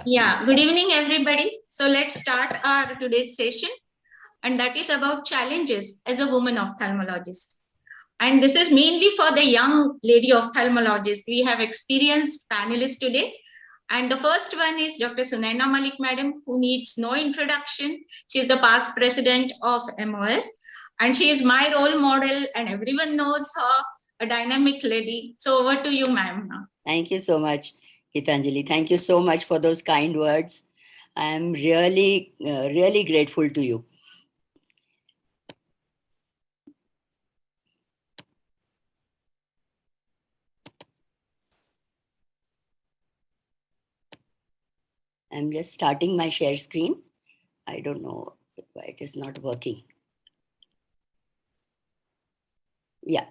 Yeah, good evening, everybody. So let's start our today's session, and that is about challenges as a woman ophthalmologist. And this is mainly for the young lady ophthalmologist. We have experienced panelists today. And the first one is Dr. Sunaina Malik, madam, who needs no introduction. She is the past president of MOS, and she is my role model, and everyone knows her, a dynamic lady. So over to you, ma'am. Thank you so much, Gitanjali. Thank you so much for those kind words. I'm really grateful to you. I'm just starting my share screen. I don't know why it is not working. Yeah.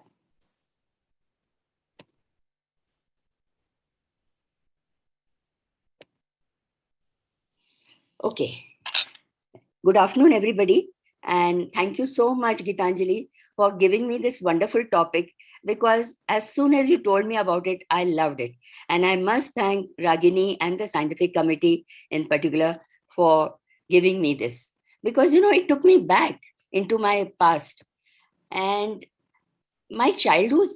Okay. Good afternoon, everybody. And thank you so much, Gitanjali, for giving me this wonderful topic, because as soon as you told me about it, I loved it. And I must thank Ragini and the scientific committee in particular for giving me this, because, it took me back into my past. And my childhood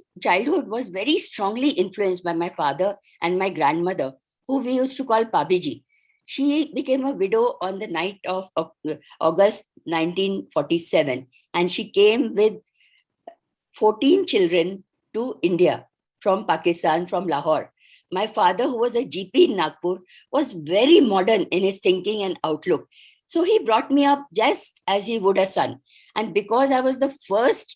was very strongly influenced by my father and my grandmother, who we used to call Pabiji. She became a widow on the night of August 1947, and she came with 14 children to India from Pakistan, from Lahore. My father, who was a GP in Nagpur, was very modern in his thinking and outlook. So he brought me up just as he would a son. And because I was the first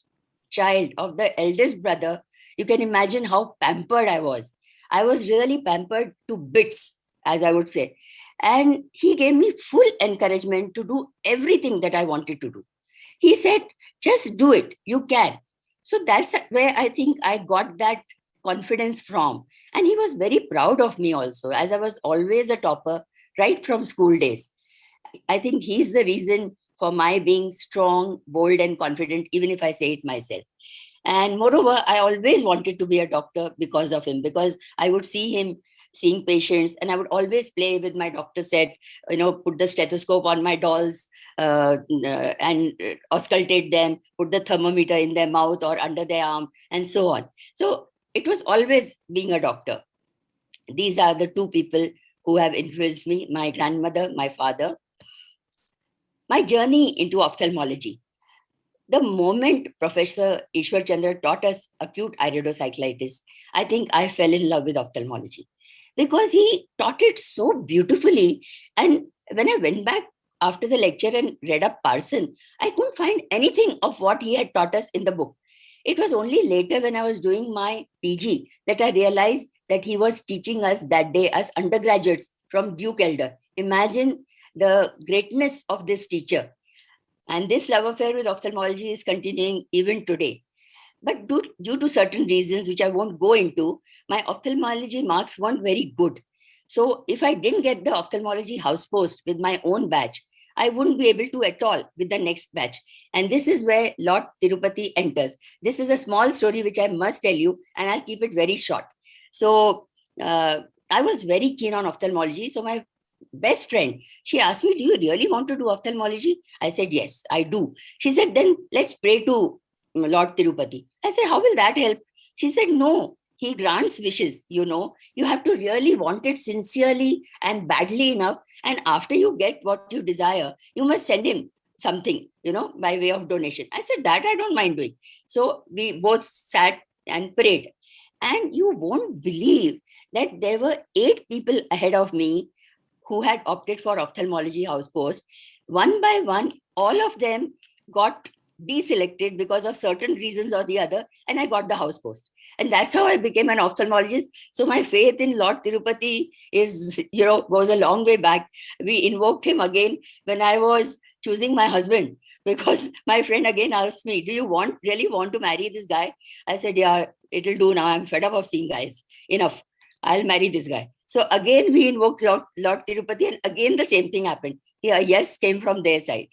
child of the eldest brother, you can imagine how pampered I was. I was really pampered to bits, as I would say. And he gave me full encouragement to do everything that I wanted to do. He said, just do it, you can. So that's where I think I got that confidence from. And he was very proud of me also, as I was always a topper right from school days. I think he's the reason for my being strong, bold, and confident, even if I say it myself. And moreover, I always wanted to be a doctor because of him, because I would see him seeing patients, and I would always play with my doctor set, put the stethoscope on my dolls, and auscultate them, put the thermometer in their mouth or under their arm, and so on. So it was always being a doctor. These are the two people who have influenced me, my grandmother, my father. My journey into ophthalmology. The moment Professor Ishwar Chandra taught us acute iridocyclitis, I think I fell in love with ophthalmology, because he taught it so beautifully. And when I went back after the lecture and read up Parson, I couldn't find anything of what he had taught us in the book. It was only later, when I was doing my PG, that I realized that he was teaching us that day as undergraduates from Duke Elder. Imagine the greatness of this teacher. And this love affair with ophthalmology is continuing even today. But due to certain reasons, which I won't go into, my ophthalmology marks weren't very good. So if I didn't get the ophthalmology house post with my own batch, I wouldn't be able to at all with the next batch. And this is where Lord Tirupati enters. This is a small story which I must tell you, and I'll keep it very short. So I was very keen on ophthalmology. So my best friend, she asked me, do you really want to do ophthalmology? I said, yes, I do. She said, then let's pray to Lord Tirupati. I said, how will that help? She said, no, he grants wishes. You have to really want it sincerely and badly enough. And after you get what you desire, you must send him something, by way of donation. I said, that I don't mind doing. So we both sat and prayed. And you won't believe that there were 8 people ahead of me who had opted for ophthalmology house post. One by one, all of them got deselected because of certain reasons or the other, and I got the house post. And that's how I became an ophthalmologist. So my faith in Lord Tirupati is, goes a long way back. We invoked him again when I was choosing my husband, because my friend again asked me, do you really want to marry this guy? I said, yeah, it'll do now. I'm fed up of seeing guys. Enough. I'll marry this guy. So again, we invoked Lord Tirupati, and again the same thing happened. Yeah, yes came from their side.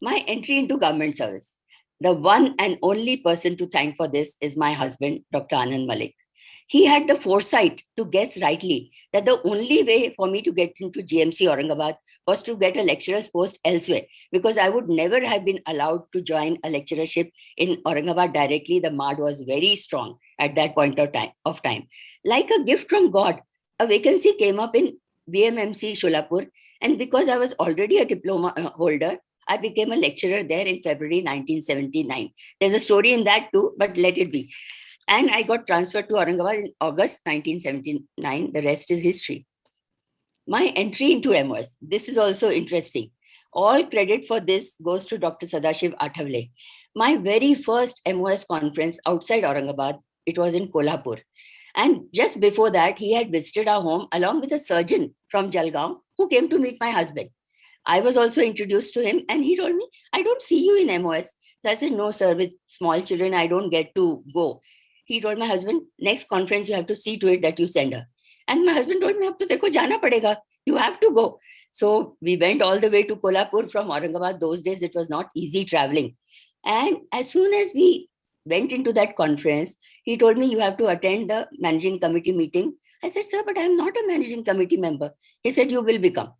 My entry into government service. The one and only person to thank for this is my husband, Dr. Anand Malik. He had the foresight to guess rightly that the only way for me to get into GMC Aurangabad was to get a lecturer's post elsewhere, because I would never have been allowed to join a lecturership in Aurangabad directly. The MAD was very strong at that point of time. Like a gift from God, a vacancy came up in VMMC Sholapur, and because I was already a diploma holder, I became a lecturer there in February 1979. There's a story in that too, but let it be. And I got transferred to Aurangabad in August 1979. The rest is history. My entry into MOS, this is also interesting. All credit for this goes to Dr. Sadashiv Athavale. My very first MOS conference outside Aurangabad, it was in Kolhapur. And just before that, he had visited our home along with a surgeon from Jalgaon who came to meet my husband. I was also introduced to him, and he told me, I don't see you in MOS. So I said, no, sir, with small children, I don't get to go. He told my husband, next conference, you have to see to it that you send her. And my husband told me, ab to teko jana padega. You have to go. So we went all the way to Kolhapur from Aurangabad. Those days, it was not easy traveling. And as soon as we went into that conference, he told me, you have to attend the managing committee meeting. I said, sir, but I'm not a managing committee member. He said, you will become.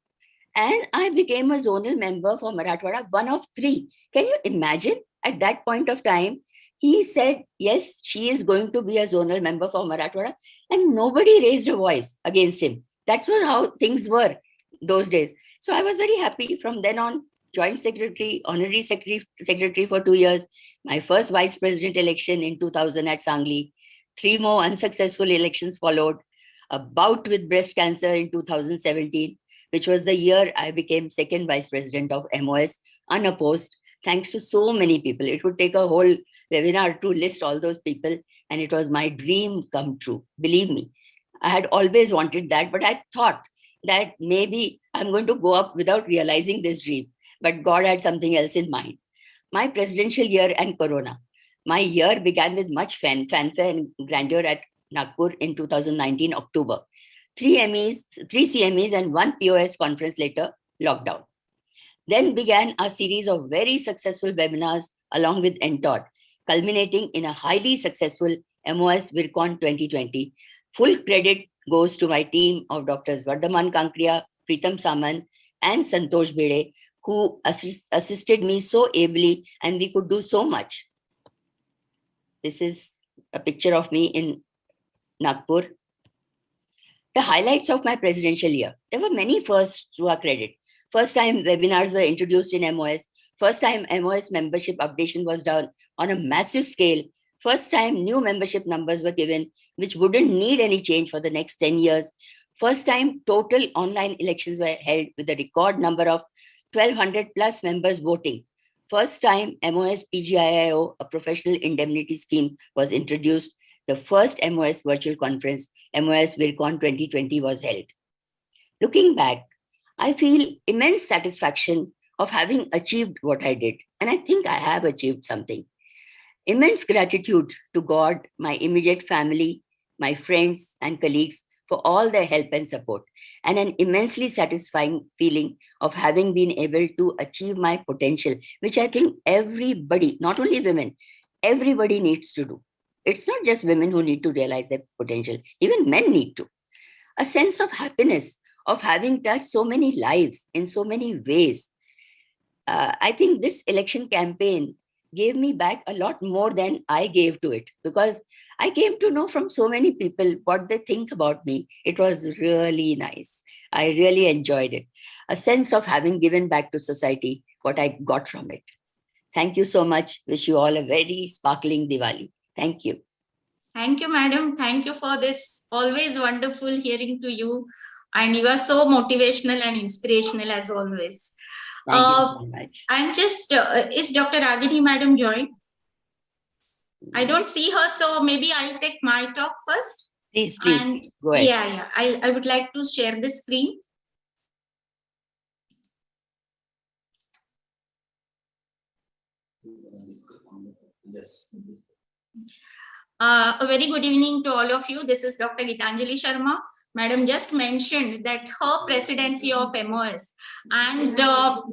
And I became a zonal member for Marathwada, one of 3. Can you imagine at that point of time? He said, yes, she is going to be a zonal member for Marathwada, and nobody raised a voice against him. That was how things were those days. So I was very happy. From then on, joint secretary, honorary secretary for 2 years, my first vice president election in 2000 at Sangli, 3 more unsuccessful elections followed, a bout with breast cancer in 2017, which was the year I became second vice president of MOS, unopposed, thanks to so many people. It would take a whole webinar to list all those people, and it was my dream come true. Believe me, I had always wanted that, but I thought that maybe I'm going to go up without realizing this dream. But God had something else in mind. My presidential year and Corona. My year began with much fanfare and grandeur at Nagpur in 2019 October. 3 MEs, 3 CMEs, and 1 POS conference later, lockdown. Then began a series of very successful webinars along with NTOD, culminating in a highly successful MOS Vircon 2020. Full credit goes to my team of Drs. Vardhaman Kankriya, Pritam Saman, and Santosh Bede, who assisted me so ably, and we could do so much. This is a picture of me in Nagpur. The highlights of my presidential year. There were many firsts to our credit. First time webinars were introduced in MOS. First time MOS membership updation was done on a massive scale. First time new membership numbers were given, which wouldn't need any change for the next 10 years. First time total online elections were held with a record number of 1,200 plus members voting. First time MOS PGIIO, a professional indemnity scheme, was introduced. The first MOS virtual conference, MOS Vircon 2020, was held. Looking back, I feel immense satisfaction of having achieved what I did. And I think I have achieved something. Immense gratitude to God, my immediate family, my friends and colleagues for all their help and support, and an immensely satisfying feeling of having been able to achieve my potential, which I think everybody, not only women, everybody needs to do. It's not just women who need to realize their potential, even men need to. A sense of happiness of having touched so many lives in so many ways. I think this election campaign gave me back a lot more than I gave to it, because I came to know from so many people what they think about me. It was really nice. I really enjoyed it. A sense of having given back to society what I got from it. Thank you so much. Wish you all a very sparkling Diwali. Thank you. Thank you, madam. Thank you for this. Always wonderful hearing to you. And you are so motivational and inspirational as always. Thank you so much. I'm just, is Dr. Ragini madam joined? I don't see her, so maybe I'll take my talk first. Please, And go ahead. Yeah. I would like to share the screen. Yes. A very good evening to all of you. This is Dr. Gitanjali Sharma. Madam just mentioned that her presidency of MOS and the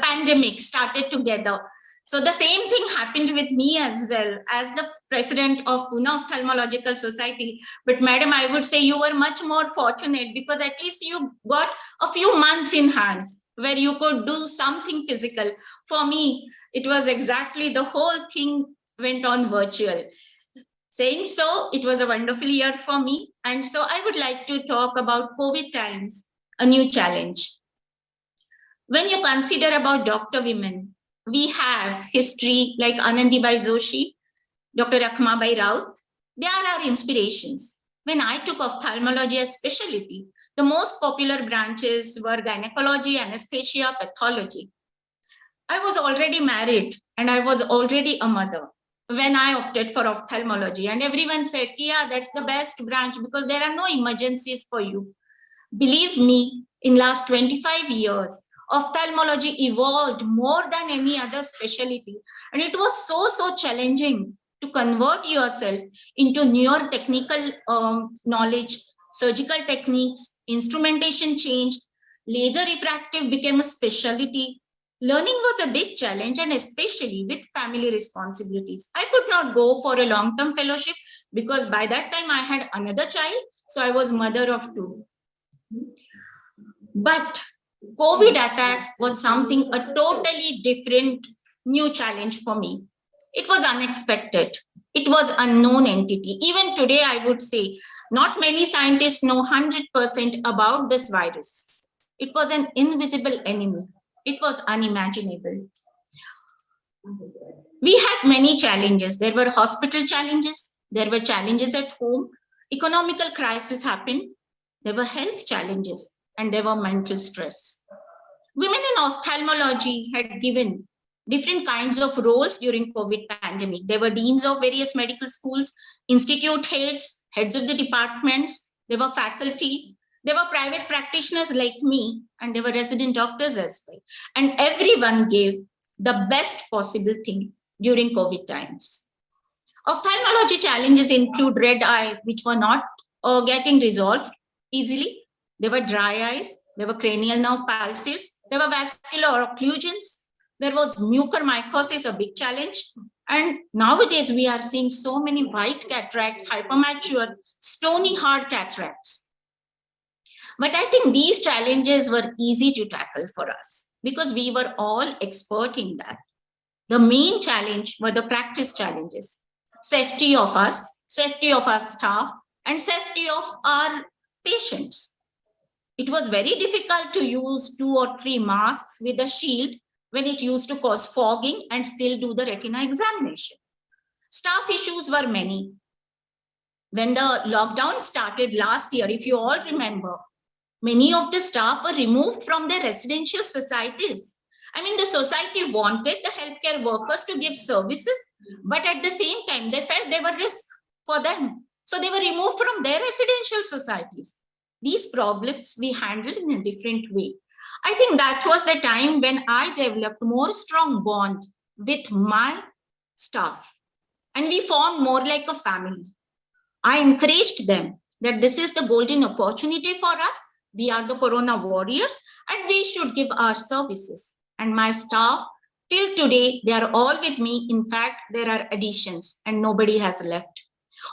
pandemic started together. So the same thing happened with me as well as the president of Pune Ophthalmological Society. But madam, I would say you were much more fortunate because at least you got a few months in hands where you could do something physical. For me, it was exactly the whole thing went on virtual. Saying so, it was a wonderful year for me. And so I would like to talk about COVID times, a new challenge. When you consider about doctor women, we have history like Anandibai Joshi, Dr. Rakhmabai Raut. They are our inspirations. When I took ophthalmology as specialty, the most popular branches were gynecology, anesthesia, pathology. I was already married and I was already a mother when I opted for ophthalmology. And everyone said, yeah, that's the best branch because there are no emergencies for you. Believe me, in last 25 years, ophthalmology evolved more than any other specialty. And it was so challenging to convert yourself into newer technical knowledge, surgical techniques, instrumentation changed, laser refractive became a specialty. Learning was a big challenge, and especially with family responsibilities. I could not go for a long-term fellowship because by that time I had another child, so I was mother of two. But COVID attack was something a totally different new challenge for me. It was unexpected. It was unknown entity. Even today, I would say not many scientists know 100% about this virus. It was an invisible enemy. It was unimaginable. We had many challenges. There were hospital challenges. There were challenges at home. Economical crisis happened. There were health challenges and there were mental stress. Women in ophthalmology had given different kinds of roles during COVID pandemic. There were deans of various medical schools, institute heads, heads of the departments, there were faculty, there were private practitioners like me, and there were resident doctors as well. And everyone gave the best possible thing during COVID times. Ophthalmology challenges include red eye, which were not getting resolved easily. There were dry eyes, there were cranial nerve palsies, there were vascular occlusions, there was mucormycosis, a big challenge. And nowadays we are seeing so many white cataracts, hypermature, stony hard cataracts. But I think these challenges were easy to tackle for us because we were all expert in that. The main challenge were the practice challenges, safety of us, safety of our staff, and safety of our patients. It was very difficult to use 2 or 3 masks with a shield when it used to cause fogging and still do the retina examination. Staff issues were many. When the lockdown started last year, if you all remember, many of the staff were removed from their residential societies. I mean, the society wanted the healthcare workers to give services, but at the same time, they felt they were risk for them. So they were removed from their residential societies. These problems we handled in a different way. I think that was the time when I developed more strong bond with my staff and we formed more like a family. I encouraged them that this is the golden opportunity for us. We are the corona warriors and we should give our services. And my staff, till today, they are all with me. In fact, there are additions and nobody has left.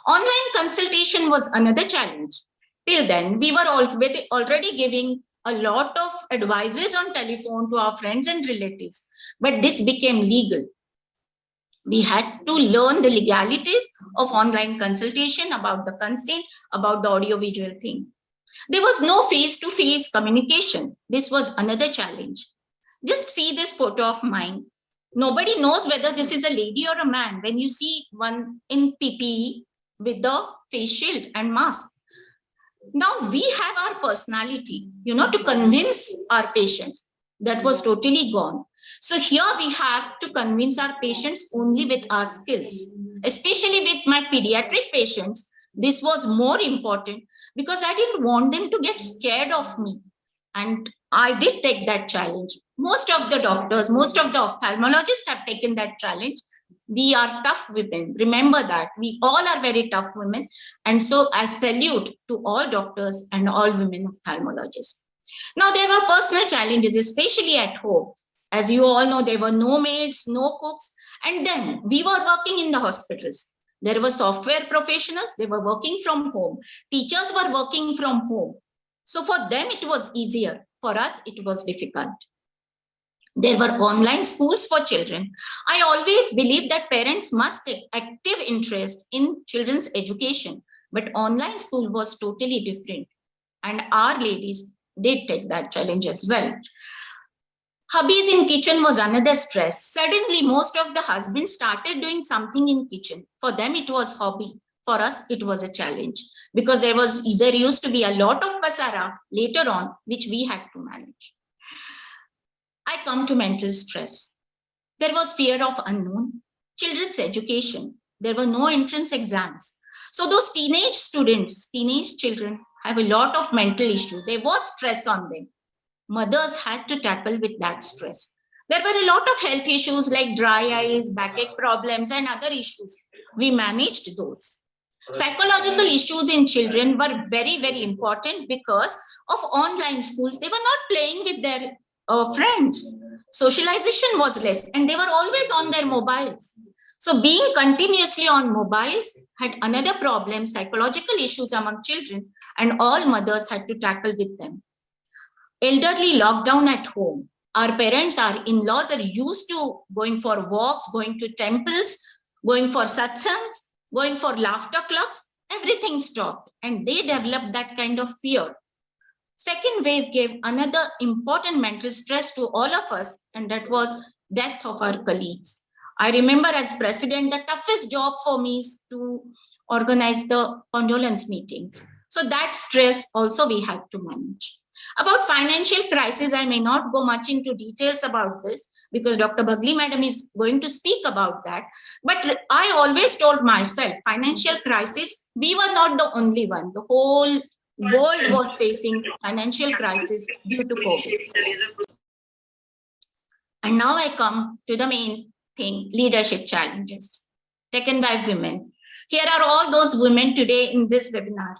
Online consultation was another challenge. Till then, we were already giving a lot of advices on telephone to our friends and relatives, but this became legal. We had to learn the legalities of online consultation, about the consent, about the audiovisual thing. There was no face-to-face communication. This was another challenge. Just see this photo of mine. Nobody knows whether this is a lady or a man when you see one in PPE with the face shield and mask. Now we have our personality, to convince our patients. That was totally gone. So here we have to convince our patients only with our skills, especially with my pediatric patients. This was more important because I didn't want them to get scared of me. And I did take that challenge. Most of the doctors, most of the ophthalmologists have taken that challenge. We are tough women. Remember that. We all are very tough women. And so I salute to all doctors and all women ophthalmologists. Now, there were personal challenges, especially at home. As you all know, there were no maids, no cooks. And then we were working in the hospitals. There were software professionals, they were working from home. Teachers were working from home. So for them, it was easier. For us, it was difficult. There were online schools for children. I always believe that parents must take active interest in children's education, but online school was totally different. And our ladies did take that challenge as well. Hubbies in kitchen was another stress. Suddenly, most of the husbands started doing something in kitchen. For them, it was hobby. For us, it was a challenge because there used to be a lot of pasara later on, which we had to manage. I come to mental stress. There was fear of unknown, children's education. There were no entrance exams. So those teenage students, teenage children have a lot of mental issues. There was stress on them. Mothers had to tackle with that stress. There were a lot of health issues like dry eyes, backache problems, and other issues. We managed those. Psychological issues in children were very, very important because of online schools. They were not playing with their friends. Socialization was less, and they were always on their mobiles. So being continuously on mobiles had another problem, psychological issues among children, and all mothers had to tackle with them. Elderly lockdown at home. Our parents, our in-laws are used to going for walks, going to temples, going for satsangs, going for laughter clubs. Everything stopped, and they developed that kind of fear. Second wave gave another important mental stress to all of us, and that was death of our colleagues. I remember as president, the toughest job for me is to organize the condolence meetings. So that stress also we had to manage. About financial crisis, I may not go much into details about this because Dr. Bagli madam is going to speak about that. But I always told myself, financial crisis, we were not the only one. The whole world was facing financial crisis due to COVID. And now I come to the main thing, leadership challenges taken by women. Here are all those women today in this webinar.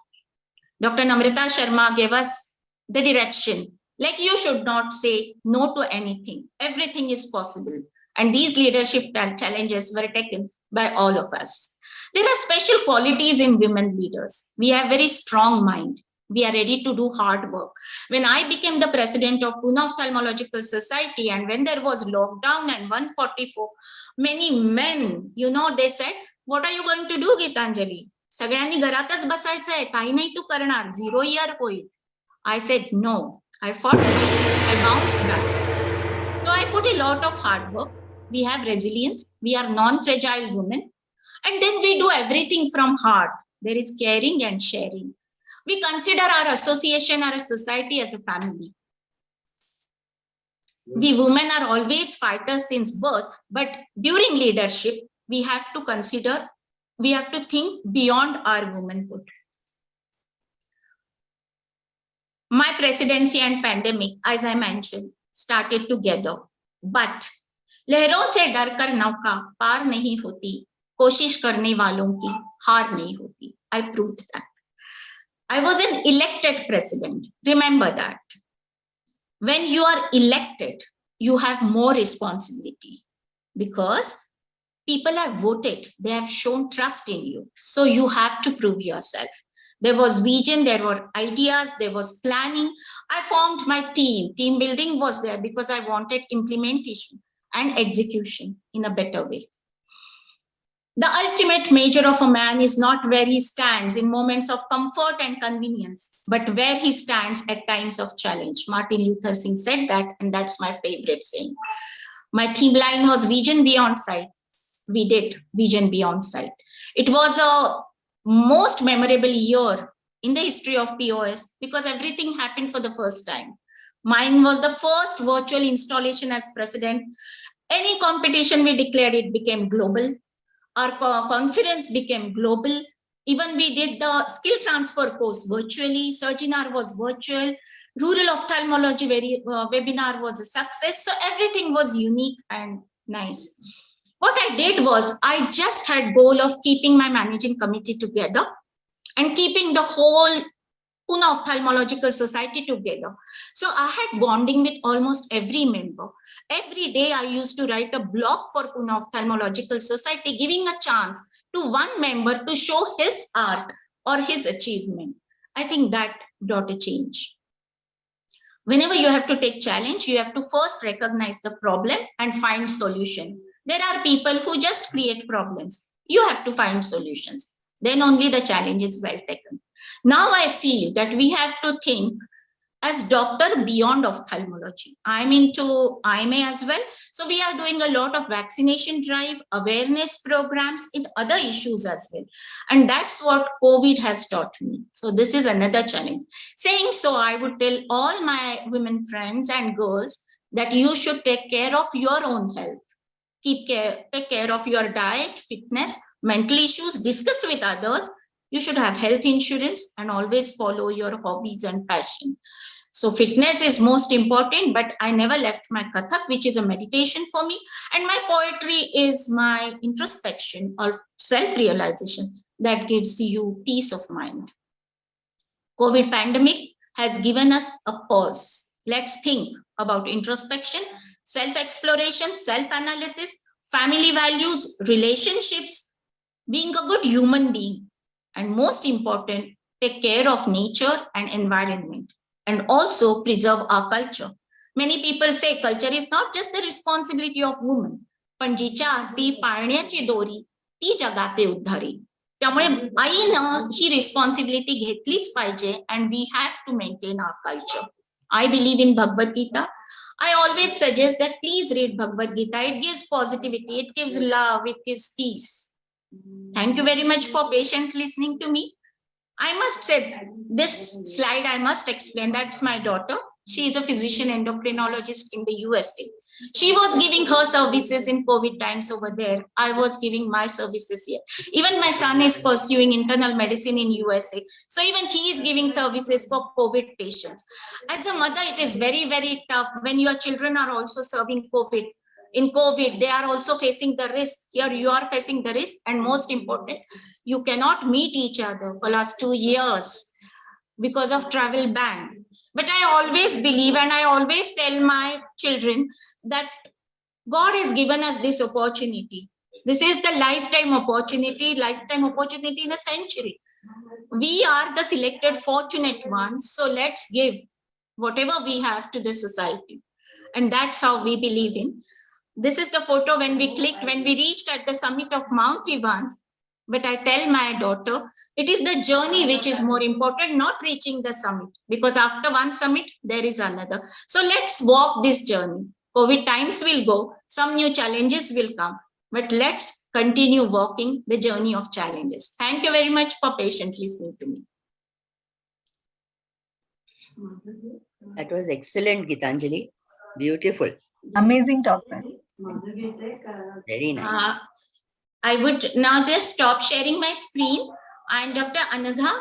Dr. Namrata Sharma gave us the direction, like you should not say no to anything. Everything is possible. And these leadership challenges were taken by all of us. There are special qualities in women leaders. We have very strong mind. We are ready to do hard work. When I became the president of Pune Ophthalmological Society, and when there was lockdown and 144, many men, they said, what are you going to do, Gitanjali? सगळ्यांनी घरातच बसायचंय, काही नाही तू करणार, 0 year होईल. I said, no. I fought, I bounced back. So I put a lot of hard work. We have resilience. We are non-fragile women. And then we do everything from heart. There is caring and sharing. We consider our association, our society as a family. We women are always fighters since birth, but during leadership, we have to consider, we have to think beyond our womanhood. My presidency and pandemic, as I mentioned, started together. But लहरों से डरकर नौका पार नहीं होती, कोशिश करने वालों की हार नहीं होती. I proved that. I was an elected president. Remember that. When you are elected, you have more responsibility because people have voted. They have shown trust in you. So you have to prove yourself. There was vision, there were ideas, there was planning. I formed my team. Team building was there because I wanted implementation and execution in a better way. The ultimate measure of a man is not where he stands in moments of comfort and convenience, but where he stands at times of challenge. Martin Luther King said that, and that's my favorite saying. My theme line was vision beyond sight. We did vision beyond sight. It was a most memorable year in the history of POS because everything happened for the first time. Mine was the first virtual installation as president. Any competition we declared, it became global. Our conference became global. Even we did the skill transfer course virtually. Surginar was virtual. Rural ophthalmology webinar was a success. So everything was unique and nice. What I did was I just had goal of keeping my managing committee together and keeping the whole Pune Ophthalmological Society together. So I had bonding with almost every member. Every day I used to write a blog for Pune Ophthalmological Society, giving a chance to one member to show his art or his achievement. I think that brought a change. Whenever you have to take challenge, you have to first recognize the problem and find solution. There are people who just create problems. You have to find solutions. Then only the challenge is well taken. Now I feel that we have to think as doctor beyond ophthalmology. I'm into IMA as well. So we are doing a lot of vaccination drive, awareness programs in other issues as well. And that's what COVID has taught me. So this is another challenge. Saying so, I would tell all my women friends and girls that you should take care of your own health. Take care of your diet, fitness, mental issues, discuss with others. You should have health insurance and always follow your hobbies and passion. So fitness is most important, but I never left my Kathak, which is a meditation for me. And my poetry is my introspection or self-realization that gives you peace of mind. COVID pandemic has given us a pause. Let's think about introspection, self-exploration, self-analysis, family values, relationships, being a good human being. And most important, take care of nature and environment. And also preserve our culture. Many people say culture is not just the responsibility of women, पण जिच्या हाती पाळण्याची दोरी ती जगाते उद्धारी. त्यामुळे आईनं ही responsibility घेतलीच पाहिजे and we have to maintain our culture. I believe in Bhagavad Gita. I always suggest that please read Bhagavad Gita. It gives positivity, it gives love, it gives peace. Thank you very much for patiently listening to me. I must say, this slide I must explain. That's my daughter. She is a physician endocrinologist in the USA. She was giving her services in COVID times over there. I was giving my services here. Even my son is pursuing internal medicine in USA. So even he is giving services for COVID patients. As a mother, it is very, very tough when your children are also serving COVID. In COVID, they are also facing the risk. Here you are facing the risk, and most important, you cannot meet each other for last 2 years because of travel ban. But I always believe and I always tell my children that God has given us this opportunity. This is the lifetime opportunity in a century. We are the selected fortunate ones. So let's give whatever we have to the society. And that's how we believe in. This is the photo when we reached at the summit of Mount Evans. But I tell my daughter, it is the journey which is more important, not reaching the summit. Because after one summit, there is another. So let's walk this journey. COVID times will go, some new challenges will come. But let's continue walking the journey of challenges. Thank you very much for patiently listening to me. That was excellent, Gitanjali. Beautiful. Amazing talk, ma'am. Very nice. I would now just stop sharing my screen. And Dr. Anagha.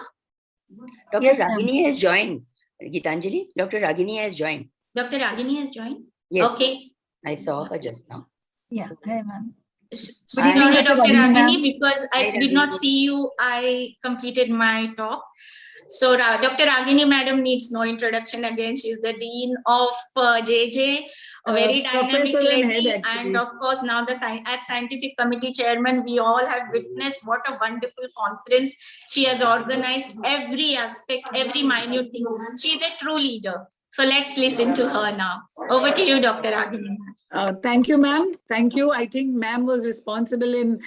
Dr. Yes, ma'am. Ragini has joined. Gitanjali, Dr. Ragini has joined. Dr. Ragini has joined? Yes, Okay. I saw her just now. Yeah, hi, ma'am. Sorry, evening, Dr. Dr. Ragini, Ragini, ma'am. because I Hi, did not Ragini. see you. I completed my talk. So Dr. Ragini madam needs no introduction again. She's the dean of JJ, a very dynamic Professor and lady, head, actually. and of course now as scientific committee chairman, we all have witnessed what a wonderful conference she has organized. Every aspect, every minute thing. She is a true leader. So let's listen to her now. Over to you, Dr. Ragini. Thank you, ma'am. Thank you. I think ma'am was responsible in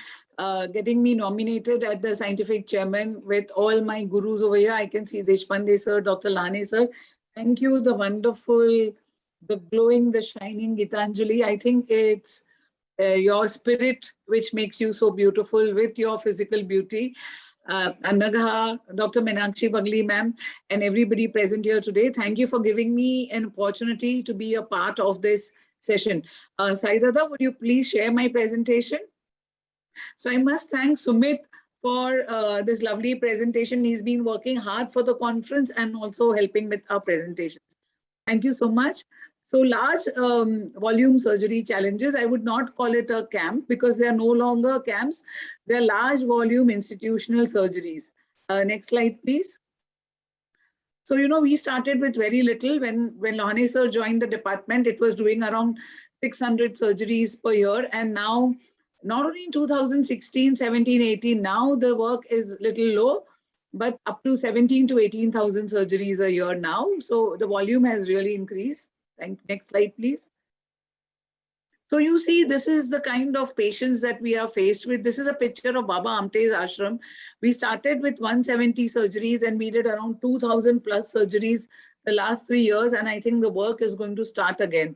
getting me nominated at the scientific chairman with all my gurus over here. I can see Deshpande sir, Dr. Lane sir. Thank you, the wonderful, the glowing, the shining Gitanjali. I think it's your spirit which makes you so beautiful with your physical beauty. Anagha, Dr. Meenakshi Bagli ma'am, and everybody present here today. Thank you for giving me an opportunity to be a part of this session. Sai Dada, would you please share my presentation? So I must thank Sumit for this lovely presentation. He's been working hard for the conference and also helping with our presentations. Thank you so much. So large volume surgery challenges, I would not call it a camp because they are no longer camps. They're large volume institutional surgeries. Next slide, please. So, we started with very little. When Lohane sir joined the department, it was doing around 600 surgeries per year. And now, not only in 2016, 17, 18, now the work is little low, but up to 17 to 18,000 surgeries a year now. So the volume has really increased. Next slide, please. So you see, this is the kind of patients that we are faced with. This is a picture of Baba Amte's ashram. We started with 170 surgeries and we did around 2,000 plus surgeries the last 3 years. And I think the work is going to start again.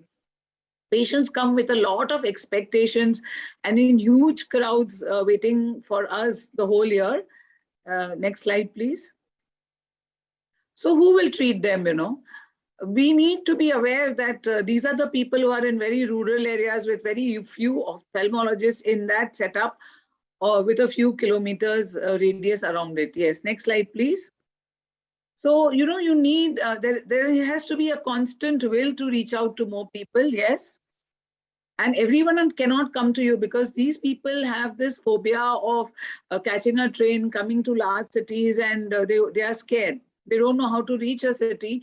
Patients come with a lot of expectations and in huge crowds waiting for us the whole year. Next slide, please. So who will treat them, We need to be aware that these are the people who are in very rural areas with very few ophthalmologists in that setup or with a few kilometers radius around it. Yes, next slide, please. So, you need, there has to be a constant will to reach out to more people. Yes. And everyone cannot come to you because these people have this phobia of catching a train, coming to large cities, and they are scared. They don't know how to reach a city.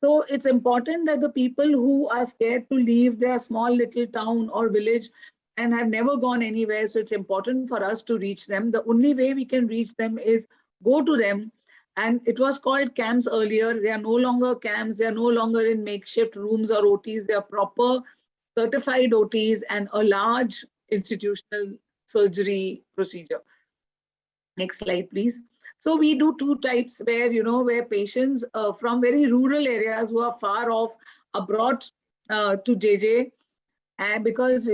So it's important that the people who are scared to leave their small little town or village and have never gone anywhere, so it's important for us to reach them. The only way we can reach them is go to them. And it was called camps earlier. They are no longer camps. They are no longer in makeshift rooms or OTs. They are proper certified OTs and a large institutional surgery procedure. Next slide, please. So we do two types where, where patients from very rural areas who are far off are brought to JJ. And because,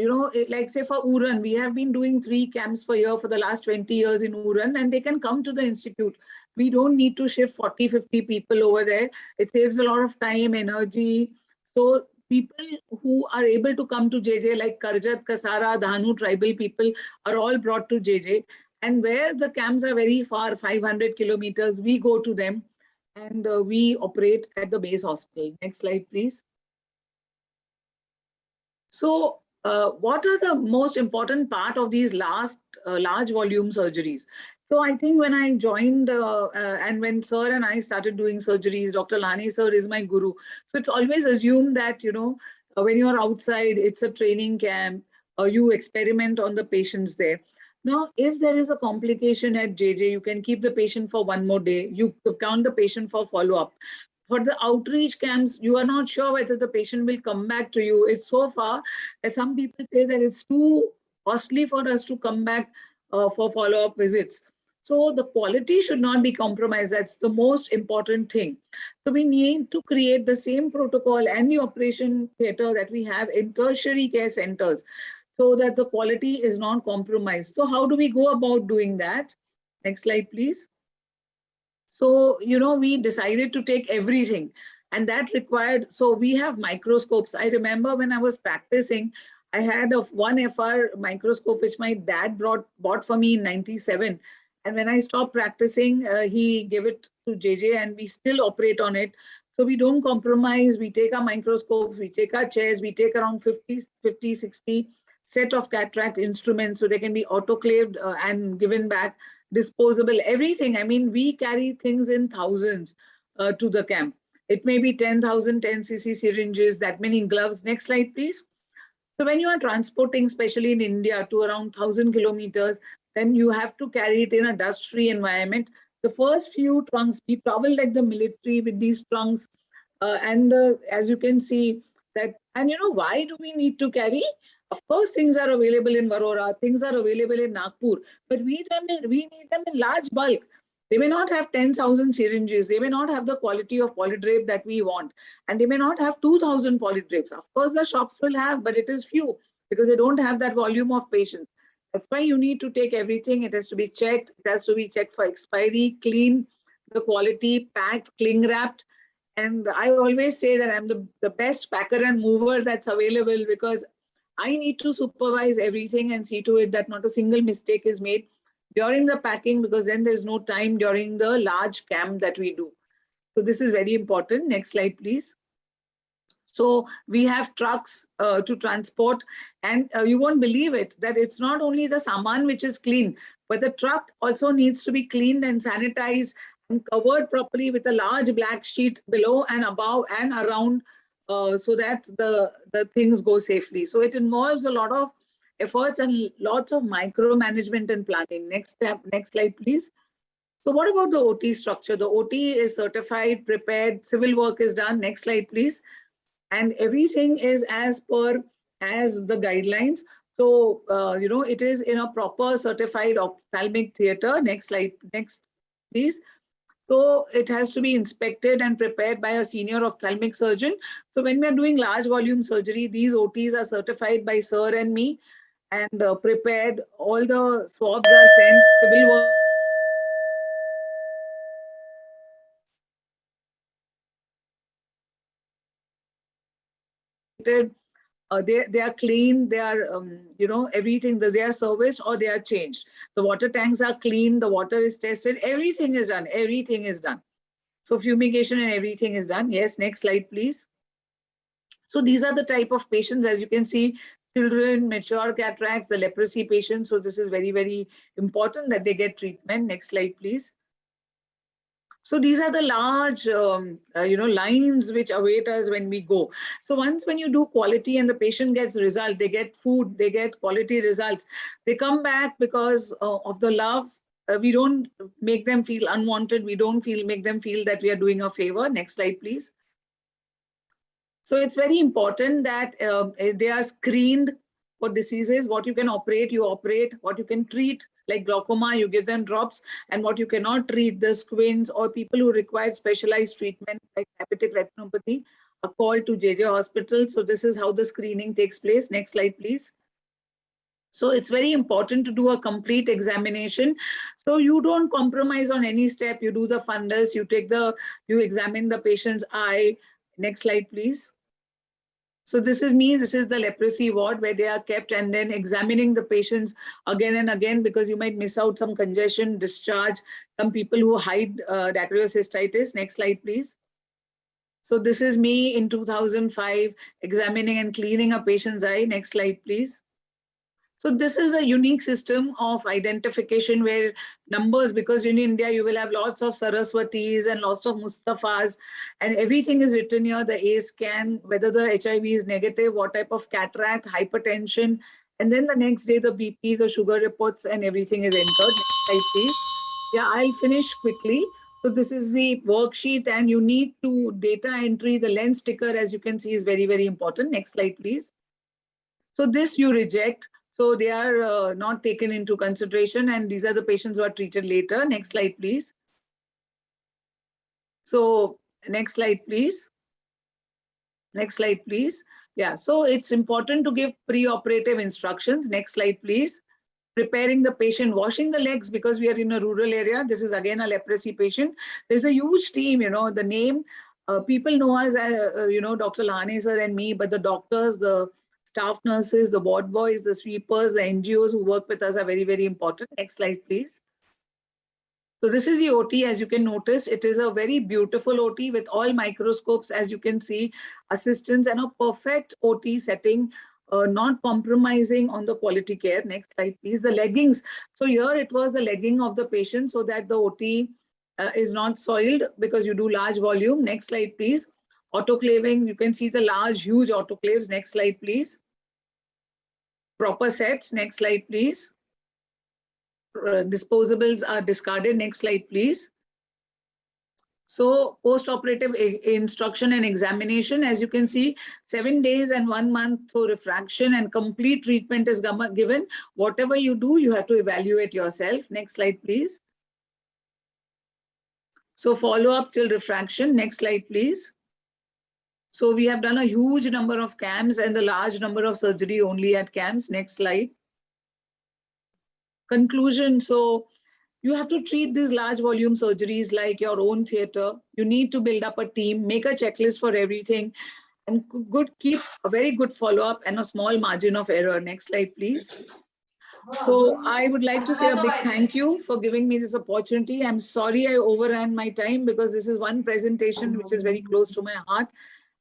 like say for Uran, we have been doing 3 camps per year for the last 20 years in Uran, and they can come to the institute. We don't need to shift 40, 50 people over there. It saves a lot of time, energy. So people who are able to come to JJ, like Karjat, Kasara, Dhanu tribal people are all brought to JJ. And where the camps are very far, 500 kilometers, we go to them and we operate at the base hospital. Next slide, please. So what are the most important part of these last large volume surgeries? So I think when I joined and when sir and I started doing surgeries, Dr. Lani sir is my guru. So it's always assumed that, when you're outside, it's a training camp, or you experiment on the patients there. Now, if there is a complication at JJ, you can keep the patient for 1 more day. You count the patient for follow-up. For the outreach camps, you are not sure whether the patient will come back to you. It's so far that some people say that it's too costly for us to come back for follow-up visits. So the quality should not be compromised. That's the most important thing. So we need to create the same protocol and the operation theater that we have in tertiary care centers so that the quality is not compromised. So how do we go about doing that? Next slide, please. So, we decided to take everything and that required, so we have microscopes. I remember when I was practicing, I had a 1FR microscope, which my dad bought for me in 97. And when I stopped practicing, he gave it to JJ and we still operate on it. So we don't compromise. We take our microscopes, we take our chairs, we take around 50, 60 set of cataract instruments so they can be autoclaved and given back. Disposable, everything. I mean, we carry things in thousands to the camp. It may be 10,000 10cc syringes, that many gloves. Next slide, please. So when you are transporting, especially in India, to around 1,000 kilometers, then you have to carry it in a dust-free environment. The first few trunks, we travel like the military with these trunks. As you can see that, and why do we need to carry? Of course, things are available in Varora, things are available in Nagpur, but we need them in large bulk. They may not have 10,000 syringes. They may not have the quality of polydrape that we want. And they may not have 2,000 polydrapes. Of course, the shops will have, but it is few because they don't have that volume of patients. That's why you need to take everything. It has to be checked. It has to be checked for expiry, clean, the quality, packed, cling wrapped. And I always say that I'm the best packer and mover that's available because I need to supervise everything and see to it that not a single mistake is made during the packing, because then there's no time during the large camp that we do. So this is very important. Next slide, please. So we have trucks to transport, and you won't believe it that it's not only the saman which is clean, but the truck also needs to be cleaned and sanitized and covered properly with a large black sheet below and above and around, so that the things go safely. So it involves a lot of efforts and lots of micromanagement and planning. Next step, next slide, please. So what about the OT structure? The OT is certified, prepared, civil work is done. Next slide, please. And everything is as per as the guidelines. So, it is in a proper certified ophthalmic theater. Next slide, next, please. So it has to be inspected and prepared by a senior ophthalmic surgeon. So when we are doing large volume surgery, these OTs are certified by sir and me and prepared. All the swabs are sent, civil work. They are clean, they are, everything, they are serviced or they are changed. The water tanks are clean, the water is tested, everything is done, everything is done. So fumigation and everything is done. Yes, next slide, please. So these are the type of patients, as you can see, children, mature cataracts, the leprosy patients. So this is very, very important that they get treatment. Next slide, please. So these are the large, lines which await us when we go. So once when you do quality and the patient gets result, they get food, they get quality results, they come back because of the love. We don't make them feel unwanted. We don't make them feel that we are doing a favor. Next slide, please. So it's very important that they are screened for diseases. What you can operate, you operate. What you can treat, like glaucoma, you give them drops. And what you cannot treat, the squints or people who require specialized treatment like diabetic retinopathy, are called to JJ Hospital. So this is how the screening takes place. Next slide, please. So it's very important to do a complete examination. So you don't compromise on any step. You do the fundus, you examine the patient's eye. Next slide, please. So this is me, this is the leprosy ward where they are kept and then examining the patients again and again, because you might miss out some congestion, discharge, some people who hide dacryocystitis. Next slide, please. So this is me in 2005 examining and cleaning a patient's eye. Next slide, please. So this is a unique system of identification where numbers, because in India, you will have lots of Saraswatis and lots of Mustafas, and everything is written here, the A scan, whether the HIV is negative, what type of cataract, hypertension, and then the next day, the BP, the sugar reports, and everything is entered. Next slide, please. Yeah, I'll finish quickly. So this is the worksheet, and you need to data entry. The lens sticker, as you can see, is very, very important. Next slide, please. So this you reject. So they are not taken into consideration, and these are the patients who are treated later. Next slide, please. So next slide, please. Next slide, please. Yeah, so it's important to give pre-operative instructions. Next slide, please. Preparing the patient, washing the legs, because we are in a rural area. This is again a leprosy patient. There's a huge team, the name, people know us as, Dr. Lahane sir and me, but the doctors, the staff nurses, the ward boys, the sweepers, the NGOs who work with us are very, very important. Next slide, please. So this is the OT. As you can notice, it is a very beautiful OT with all microscopes, as you can see, assistants, and a perfect OT setting, not compromising on the quality care. Next slide, please. The leggings. So here it was the legging of the patient so that the OT is not soiled because you do large volume. Next slide, please. Autoclaving, you can see the large, huge autoclaves. Next slide, please. Proper sets. Next slide, please. Disposables are discarded. Next slide, please. So post-operative instruction and examination, as you can see, 7 days and 1 month. So refraction and complete treatment is given. Whatever you do, you have to evaluate yourself. Next slide, please. So follow-up till refraction. Next slide, please. So we have done a huge number of CAMs and the large number of surgery only at CAMs. Next slide. Conclusion. So you have to treat these large volume surgeries like your own theater. You need to build up a team, make a checklist for everything, and keep a very good follow-up and a small margin of error. Next slide, please. So I would like to say a big thank you for giving me this opportunity. I'm sorry I overran my time because this is one presentation which is very close to my heart.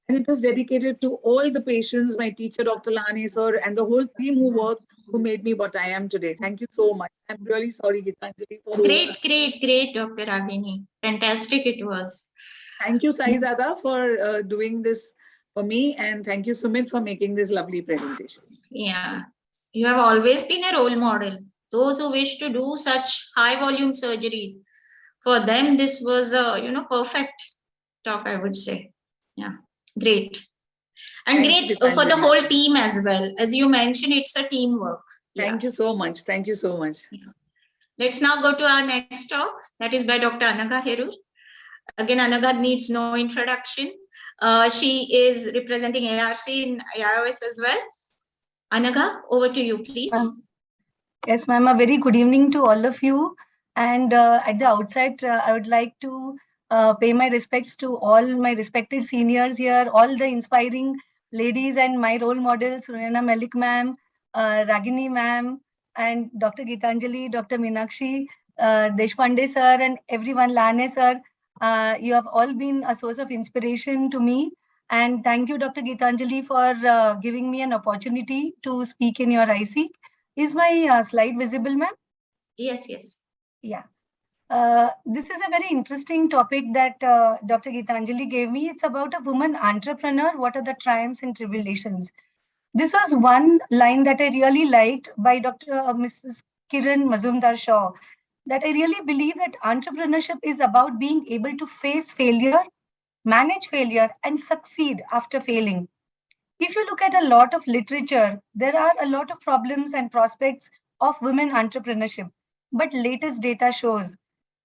And it is dedicated to all the patients, my teacher, Dr. Lahane sir, and the whole team who worked, who made me what I am today. Thank you so much. I'm really sorry, Gitanjali. Great, Dr. Ragini. Fantastic it was. Thank you, Sai Dada, for doing this for me. And thank you, Sumit, for making this lovely presentation. Yeah, you have always been a role model. Those who wish to do such high volume surgeries, for them, this was a, perfect talk, I would say. Yeah, great. And Thank you, great for the Gitanjali. whole team as well. As you mentioned, it's a teamwork. Thank you so much. Thank you so much. Let's now go to our next talk. That is by Dr. Anagha Herur. Again, Anagha needs no introduction. She is representing ARC in IROS as well. Anagha, over to you, please. Yes, ma'am. A very good evening to all of you. And at the outset, I would like to pay my respects to all my respected seniors here, all the inspiring ladies and my role models, Runana Malik ma'am, Ragini ma'am, and Dr. Gitanjali, Dr. Meenakshi, Deshpande sir, and everyone, Lane sir. You have all been a source of inspiration to me. And thank you, Dr. Gitanjali, for giving me an opportunity to speak in your IC. Is my slide visible, ma'am? Yes, yes. Yeah. This is a very interesting topic that Dr. Gitanjali gave me. It's about a woman entrepreneur. What are the triumphs and tribulations? This was one line that I really liked by Dr. Mrs. Kiran Mazumdar Shaw, that I really believe that entrepreneurship is about being able to face failure, manage failure, and succeed after failing. If you look at a lot of literature, there are a lot of problems and prospects of women entrepreneurship. But latest data shows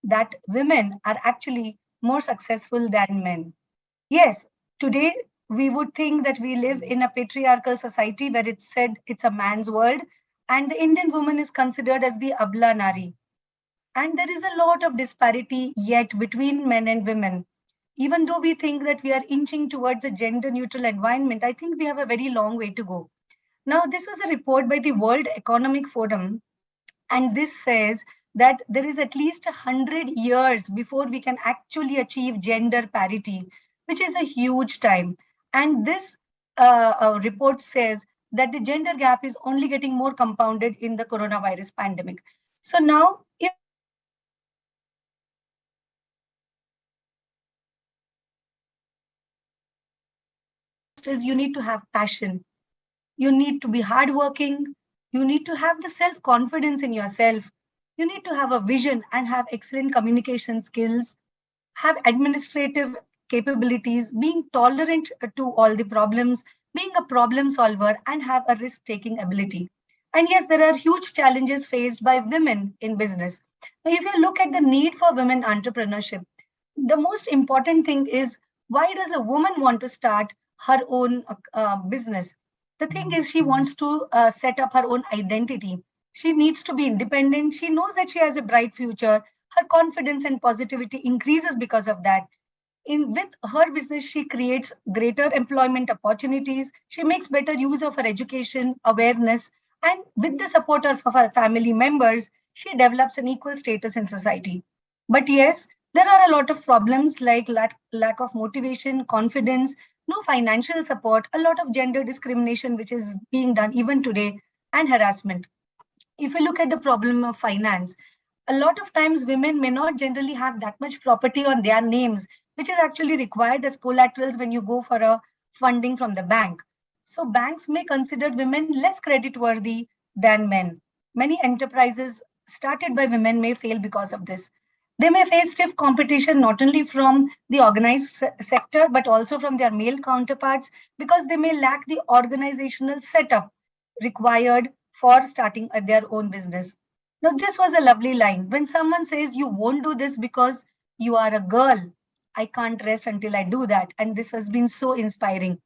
that women are actually more successful than men. Yes, today we would think that we live in a patriarchal society where it's said it's a man's world, and the Indian woman is considered as the Abla Nari. And there is a lot of disparity yet between men and women. Even though we think that we are inching towards a gender neutral environment, I think we have a very long way to go. Now, this was a report by the World Economic Forum, and this says that there is at least 100 years before we can actually achieve gender parity, which is a huge time. And this report says that the gender gap is only getting more compounded in the coronavirus pandemic. So now, if is you need to have passion, you need to be hardworking, you need to have the self-confidence in yourself, you need to have a vision and have excellent communication skills, have administrative capabilities, being tolerant to all the problems, being a problem solver, and have a risk-taking ability. And yes, there are huge challenges faced by women in business. Now, if you look at the need for women entrepreneurship, the most important thing is, why does a woman want to start her own business? The thing is, she wants to set up her own identity. She needs to be independent. She knows that she has a bright future. Her confidence and positivity increases because of that. With her business, she creates greater employment opportunities. She makes better use of her education, awareness, and with the support of her family members, she develops an equal status in society. But yes, there are a lot of problems like lack of motivation, confidence, no financial support, a lot of gender discrimination, which is being done even today, and harassment. If you look at the problem of finance, a lot of times women may not generally have that much property on their names, which is actually required as collaterals when you go for a funding from the bank. So banks may consider women less creditworthy than men. Many enterprises started by women may fail because of this. They may face stiff competition not only from the organized sector, but also from their male counterparts, because they may lack the organizational setup required for starting their own business. Now, this was a lovely line. When someone says, you won't do this because you are a girl, I can't rest until I do that. And this has been so inspiring.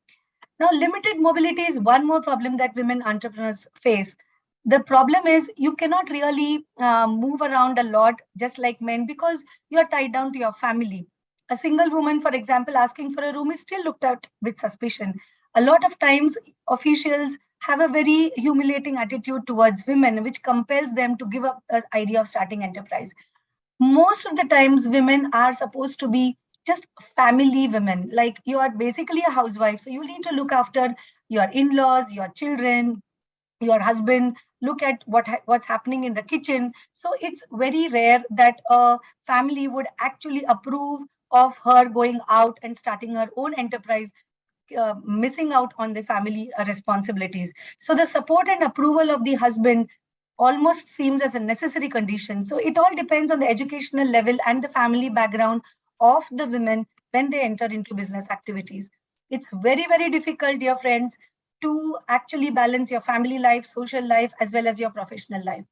Now, limited mobility is one more problem that women entrepreneurs face. The problem is you cannot really move around a lot just like men, because you are tied down to your family. A single woman, for example, asking for a room is still looked at with suspicion. A lot of times, officials have a very humiliating attitude towards women, which compels them to give up the idea of starting enterprise. Most of the times, women are supposed to be just family women. Like you are basically a housewife, so you need to look after your in-laws, your children, your husband, look at what's happening in the kitchen. So it's very rare that a family would actually approve of her going out and starting her own enterprise, missing out on the family responsibilities. So the support and approval of the husband almost seems as a necessary condition. So it all depends on the educational level and the family background of the women when they enter into business activities. It's very, very difficult, dear friends, to actually balance your family life, social life, as well as your professional life.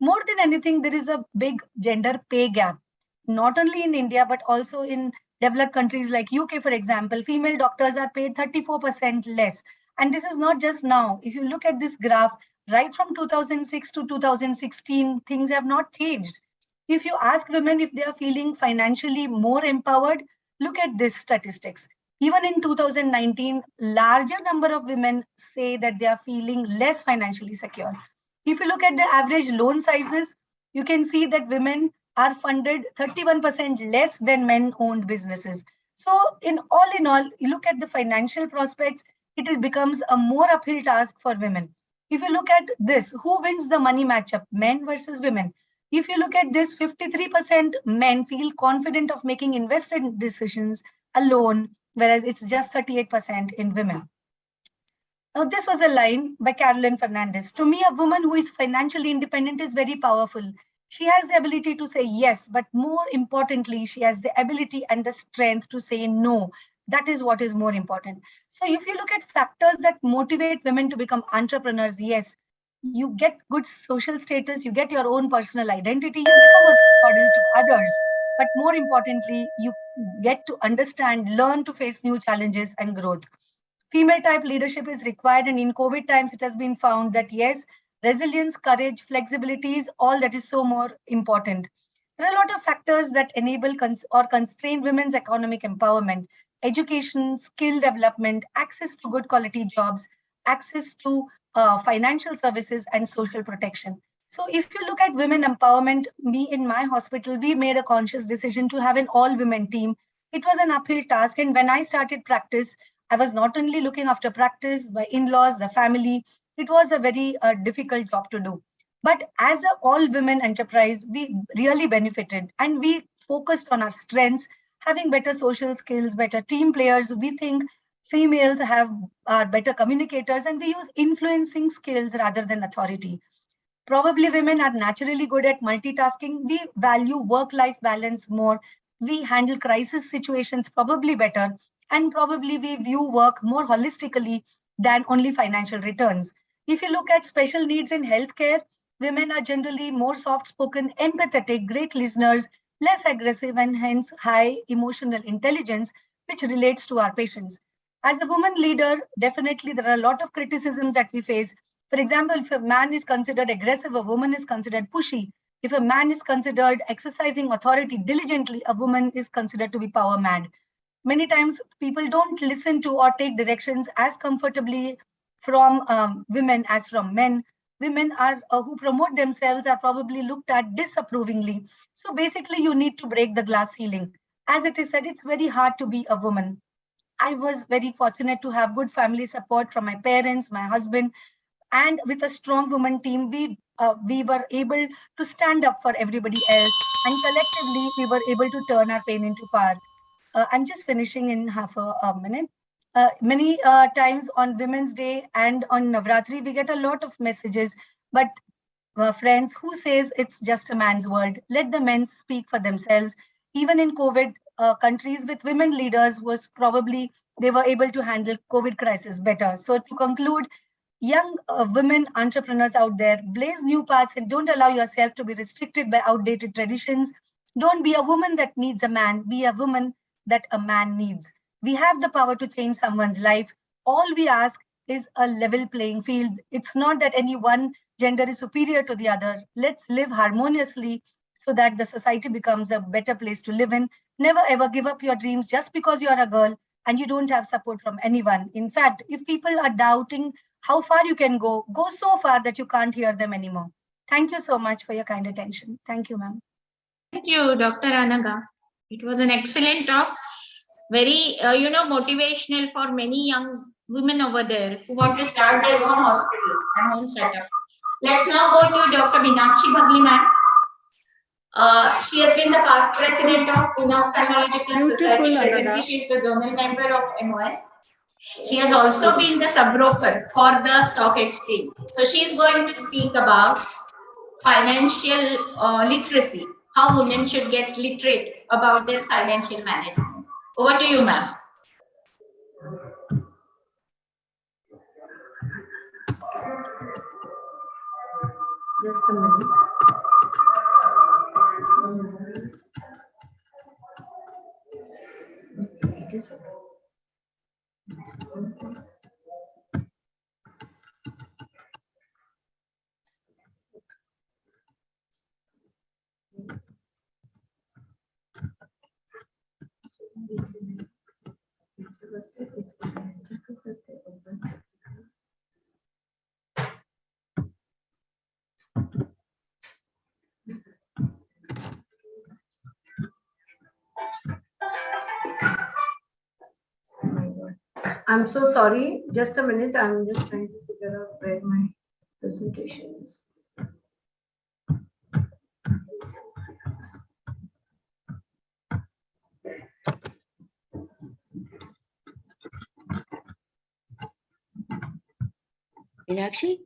More than anything, there is a big gender pay gap, not only in India, but also in developed countries like UK, for example. Female doctors are paid 34% less. And this is not just now. If you look at this graph, right from 2006 to 2016, things have not changed. If you ask women if they are feeling financially more empowered, look at this statistics. Even in 2019, larger number of women say that they are feeling less financially secure. If you look at the average loan sizes, you can see that women are funded 31% less than men-owned businesses. So in all, you look at the financial prospects, it becomes a more uphill task for women. If you look at this, who wins the money matchup, men versus women? If you look at this, 53% men feel confident of making investment decisions alone, whereas it's just 38% in women. Now, this was a line by Carolyn Fernandez. To me, a woman who is financially independent is very powerful. She has the ability to say yes, but more importantly, she has the ability and the strength to say no. That is what is more important. So if you look at factors that motivate women to become entrepreneurs, yes, you get good social status, you get your own personal identity, you become a role model to others. But more importantly, you get to understand, learn to face new challenges and growth. Female type leadership is required, and in COVID times, it has been found that yes, resilience, courage, flexibility is all that is so more important. There are a lot of factors that enable or constrain women's economic empowerment: education, skill development, access to good quality jobs, access to financial services, and social protection. So if you look at women empowerment, me in my hospital, we made a conscious decision to have an all-women team. It was an uphill task, and when I started practice, I was not only looking after practice, my in-laws, the family. It was a very difficult job to do. But as an all-women enterprise, we really benefited and we focused on our strengths, having better social skills, better team players. We think females have are better communicators, and we use influencing skills rather than authority. Probably women are naturally good at multitasking. We value work-life balance more. We handle crisis situations probably better. And probably we view work more holistically than only financial returns. If you look at special needs in healthcare, women are generally more soft-spoken, empathetic, great listeners, less aggressive, and hence high emotional intelligence, which relates to our patients. As a woman leader, definitely there are a lot of criticisms that we face. For example, if a man is considered aggressive, a woman is considered pushy. If a man is considered exercising authority diligently, a woman is considered to be power mad. Many times people don't listen to or take directions as comfortably from women as from men. Women are who promote themselves are probably looked at disapprovingly. So basically, you need to break the glass ceiling. As it is said, it's very hard to be a woman. I was very fortunate to have good family support from my parents, my husband, and with a strong woman team, we were able to stand up for everybody else, and collectively we were able to turn our pain into power. I'm just finishing in half a minute. Many times on Women's Day and on Navratri, we get a lot of messages. But friends, who says it's just a man's world? Let the men speak for themselves. Even in COVID countries with women leaders, was probably they were able to handle COVID crisis better. So to conclude, young women entrepreneurs out there, blaze new paths and don't allow yourself to be restricted by outdated traditions. Don't be a woman that needs a man. Be a woman that a man needs. We have the power to change someone's life. All we ask is a level playing field. It's not that any one gender is superior to the other. Let's live harmoniously so that the society becomes a better place to live in. Never ever give up your dreams just because you're a girl and you don't have support from anyone. In fact, if people are doubting how far you can go so far that you can't hear them anymore. Thank you so much for your kind attention. Thank you, ma'am. Thank you, Dr. Anaga. It was an excellent talk. very, motivational for many young women over there who want to start their own hospital and own setup. Let's now go to Dr. Meenakshi Bhagli ma'am. She has been the past president of Pune Ophthalmological Society. Presently, she is the zonal member of MOS. She has also been the sub-broker for the stock exchange. So she is going to speak about financial literacy, how women should get literate about their financial management. Over to you, ma'am. Just a minute. I'm so sorry. Just a minute. I'm just trying to figure out where my presentation is. Meenakshi?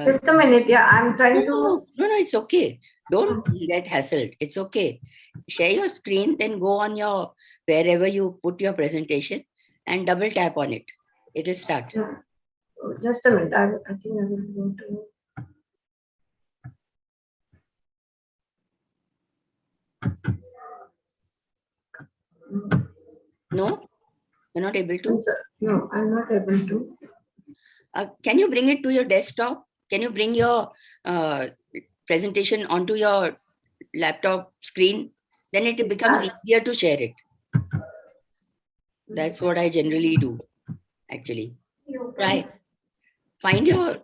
Just a minute. Yeah, I'm trying to. No, it's okay. Don't get hassled. It's okay. Share your screen, then go on your wherever you put your presentation and double tap on it. It will start. Just a minute. I think I will go to. No? You're not able to? No, I'm not able to. Can you bring it to your desktop? Can you bring your presentation onto your laptop screen? Then it becomes easier to share it. That's what I generally do, actually. Try. Find your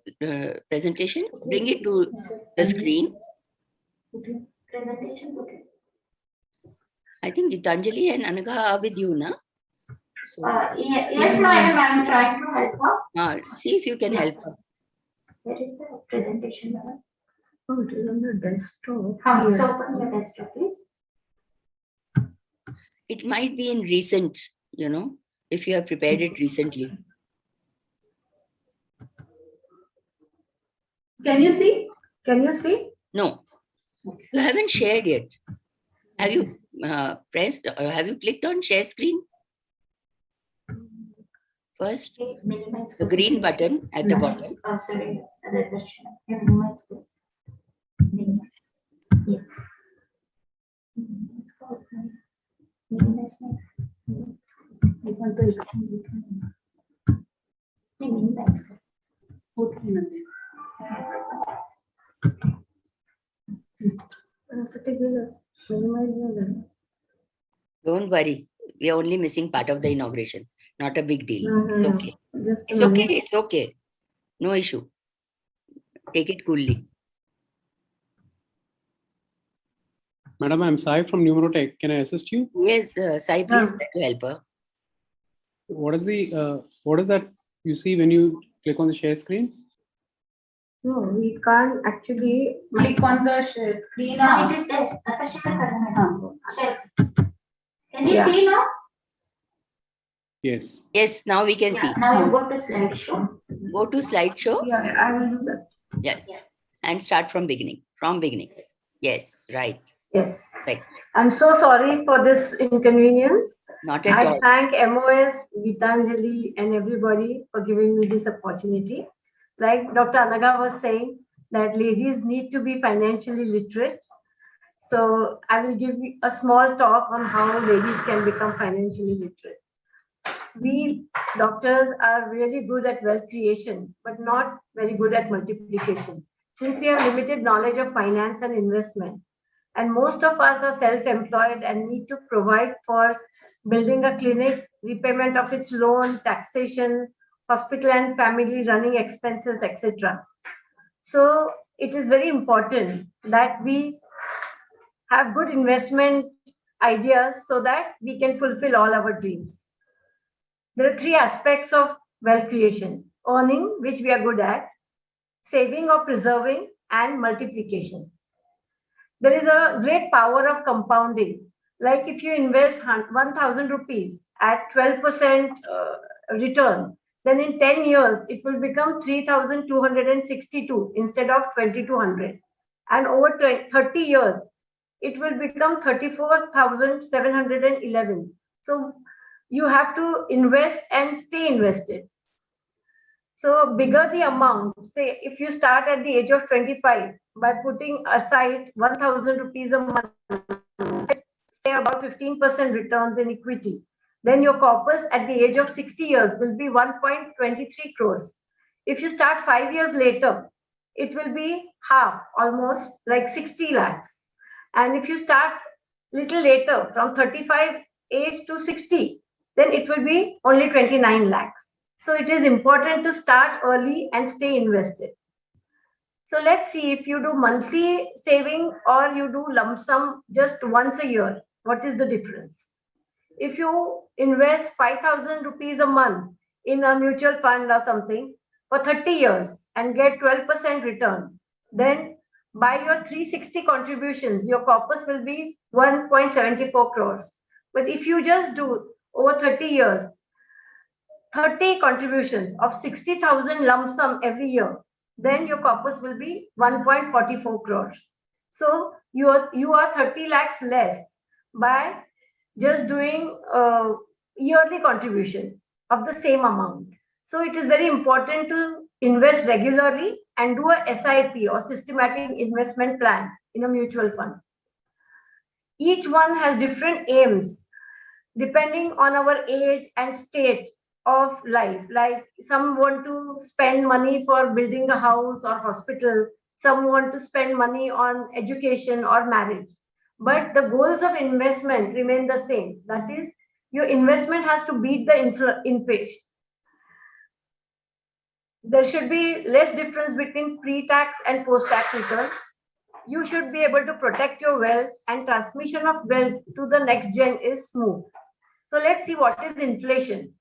presentation, bring it to the screen. I think Gitanjali and Anaga are with you, na? So, Yes, madam, I'm trying to help her. see if you can help her. Where is the presentation, madam? Oh, it is on the desktop. So open your desktop, please. It might be in recent, if you have prepared it recently. Can you see? Can you see? No, you haven't shared yet. Have you pressed or have you clicked on share screen? First, the green button at the bottom. Oh, sorry. Other version. Minimize. Minimize. Yeah. Let's go. Minimize. I want to minimize. Don't worry. We are only missing part of the inauguration. Not a big deal. No. It's okay. Just a It's minute. okay. It's okay. No issue. Take it coolly. Madam, I'm Sai from Numerotech. Can I assist you? Yes, Sai, please try to help her. What is that you see when you click on the share screen? No, we can't actually. Click on the share screen. No, it is there. Share. Can you see now? Yes. Yes, now we can see. Now you go to slideshow. Go to slideshow. Yeah, I will do that. Yes. And start from beginning. From beginning. Yes, right. Yes. Right. I'm so sorry for this inconvenience. Not at I all. thank MOS, Gitanjali, and everybody for giving me this opportunity. Like Dr. Anaga was saying, that ladies need to be financially literate. So I will give you a small talk on how ladies can become financially literate. We doctors are really good at wealth creation, but not very good at multiplication. Since we have limited knowledge of finance and investment, and most of us are self-employed and need to provide for building a clinic, repayment of its loan, taxation, hospital and family running expenses, etc. So it is very important that we have good investment ideas so that we can fulfill all our dreams. There are three aspects of wealth creation: earning, which we are good at, saving or preserving, and multiplication. There is a great power of compounding. Like if you invest 1,000 rupees at 12% return, then in 10 years it will become 3,262 instead of 2,200. And over 30 years, it will become 34,711. So you have to invest and stay invested. So bigger the amount, say if you start at the age of 25 by putting aside 1,000 rupees a month, say about 15% returns in equity, then your corpus at the age of 60 years will be 1.23 crores. If you start 5 years later, it will be half, almost like 60 lakhs. And if you start little later, from 35 age to 60, then it will be only 29 lakhs. So it is important to start early and stay invested. So let's see, if you do monthly saving or you do lump sum just once a year, what is the difference? If you invest 5,000 rupees a month in a mutual fund or something for 30 years and get 12% return, then by your 360 contributions, your corpus will be 1.74 crores. But if you just do over 30 years, 30 contributions of 60,000 lump sum every year, then your corpus will be 1.44 crores. So you are 30 lakhs less by just doing yearly contribution of the same amount. So it is very important to invest regularly and do a SIP or systematic investment plan in a mutual fund. Each one has different aims depending on our age and state of life. Like some want to spend money for building a house or hospital, some want to spend money on education or marriage. But the goals of investment remain the same. That is, your investment has to beat the inflation. There should be less difference between pre-tax and post-tax returns. You should be able to protect your wealth, and transmission of wealth to the next gen is smooth. So let's see what is inflation.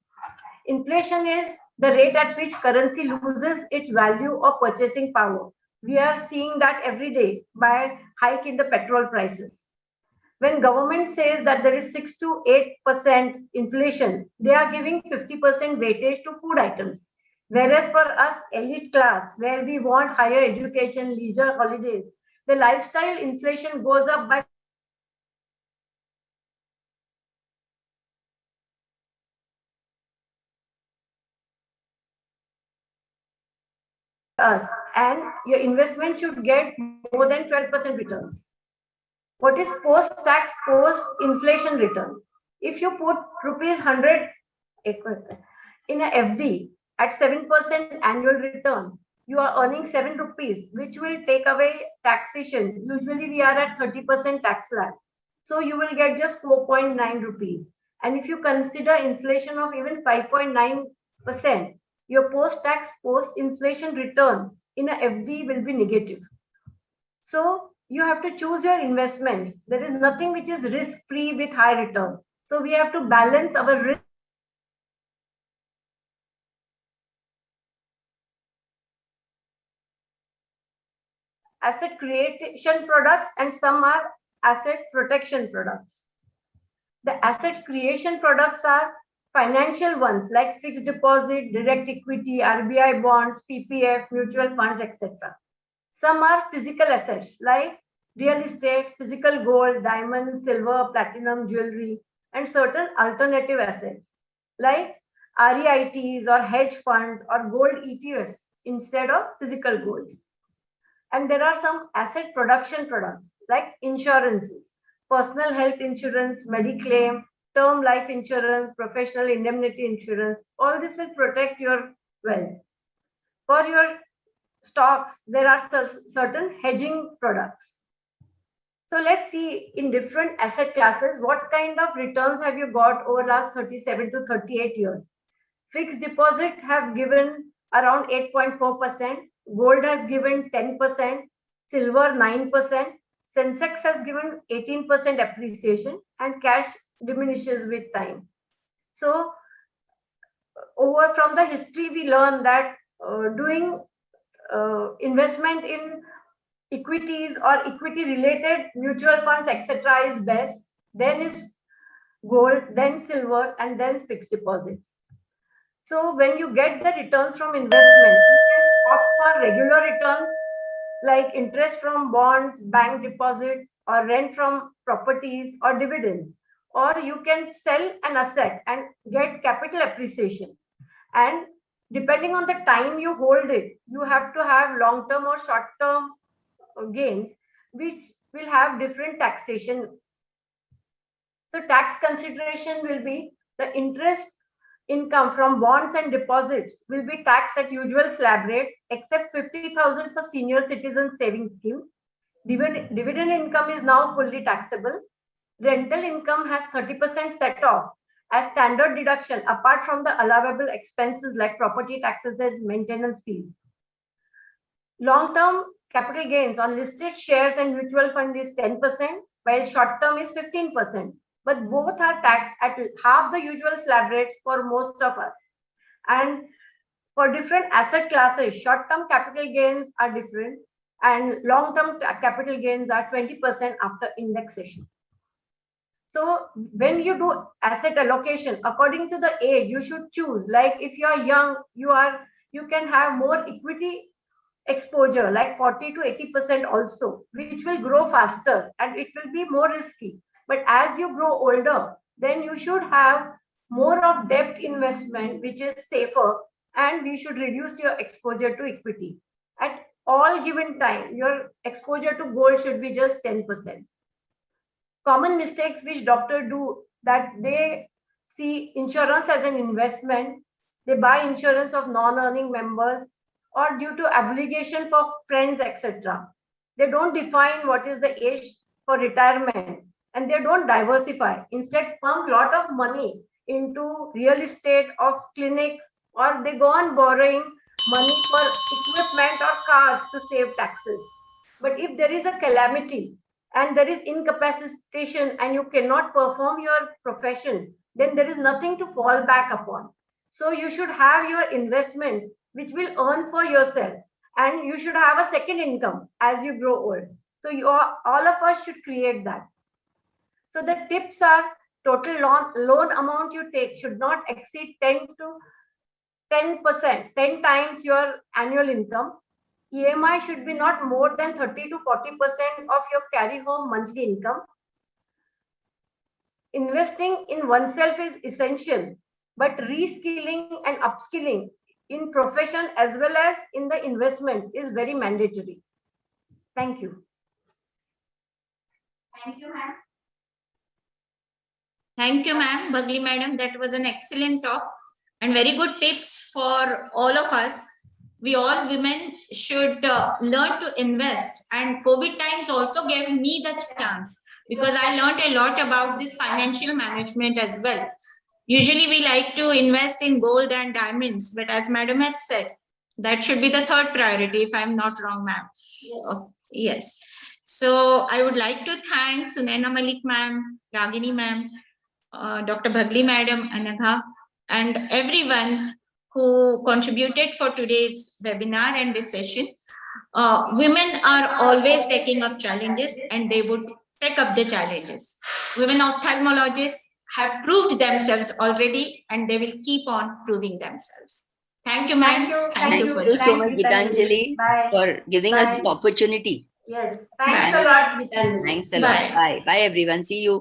Inflation is the rate at which currency loses its value or purchasing power. We are seeing that every day by hike in the petrol prices. When government says that there is 6 to 8% inflation, they are giving 50% weightage to food items. Whereas for us elite class, where we want higher education, leisure, holidays, the lifestyle inflation goes up by us, and your investment should get more than 12% returns. What is post-tax, post-inflation return? If you put rupees 100 in a FD at 7% annual return, you are earning 7 rupees, which will take away taxation. Usually we are at 30% tax slab. So you will get just 4.9 rupees. And if you consider inflation of even 5.9%, your post-tax, post-inflation return in a FD will be negative. So you have to choose your investments. There is nothing which is risk-free with high return. So we have to balance our risk. Asset creation products, and some are asset protection products. The asset creation products are financial ones like fixed deposit, direct equity, RBI bonds, PPF, mutual funds, etc. Some are physical assets like real estate, physical gold, diamond, silver, platinum, jewelry, and certain alternative assets like REITs or hedge funds or gold ETFs instead of physical golds. And there are some asset production products like insurances, personal health insurance, Mediclaim, term life insurance, professional indemnity insurance. All this will protect your wealth. For your stocks, there are certain hedging products. So let's see in different asset classes, what kind of returns have you got over last 37 to 38 years? Fixed deposit have given around 8.4%, gold has given 10%, silver 9%, Sensex has given 18% appreciation and cash diminishes with time. So over from the history, we learn that doing investment in equities or equity related mutual funds, etc. is best. Then is gold, then silver, and then fixed deposits. So when you get the returns from investment, you can opt for regular returns like interest from bonds, bank deposits, or rent from properties or dividends. Or you can sell an asset and get capital appreciation. And depending on the time you hold it, you have to have long term or short term gains, which will have different taxation. So tax consideration will be the interest income from bonds and deposits will be taxed at usual slab rates, except 50,000 for senior citizen savings schemes. Dividend income is now fully taxable. Rental income has 30% set off as standard deduction apart from the allowable expenses like property taxes and maintenance fees. Long-term capital gains on listed shares and mutual fund is 10%, while short-term is 15%. But both are taxed at half the usual slab rates for most of us. And for different asset classes, short-term capital gains are different and long-term capital gains are 20% after indexation. So when you do asset allocation, according to the age, you should choose. Like if you are young, you can have more equity exposure, like 40 to 80% also, which will grow faster and it will be more risky. But as you grow older, then you should have more of debt investment, which is safer, and you should reduce your exposure to equity. At all given time, your exposure to gold should be just 10%. Common mistakes which doctors do, that they see insurance as an investment, they buy insurance of non-earning members, or due to obligation for friends, etc. They don't define what is the age for retirement and they don't diversify. Instead, pump a lot of money into real estate of clinics, or they go on borrowing money for equipment or cars to save taxes. But if there is a calamity and there is incapacitation and you cannot perform your profession, then there is nothing to fall back upon. So you should have your investments which will earn for yourself, and you should have a second income as you grow old. So all of us should create that. So the tips are: total loan amount you take should not exceed 10 times your annual income. EMI should be not more than 30 to 40% of your carry home monthly income. Investing in oneself is essential, but reskilling and upskilling in profession as well as in the investment is very mandatory. Thank you. Thank you, ma'am. Thank you, ma'am. Bagli madam, that was an excellent talk and very good tips for all of us. We all women should learn to invest, and COVID times also gave me the chance because I learned a lot about this financial management as well. Usually we like to invest in gold and diamonds, but as madam had said, that should be the third priority if I'm not wrong, ma'am. Yes. So I would like to thank Sunaina Malik ma'am, Ragini ma'am, Dr. Bagli madam, Anagha, and everyone who contributed for today's webinar and this session. Women are always taking up challenges and they would take up the challenges. Women ophthalmologists have proved themselves already and they will keep on proving themselves. Thank you, ma'am. Thank you so much, Gitanjali, for giving us the opportunity. Yes, thanks a lot, Gitanjali. Thanks a lot. Bye. Bye, everyone. See you.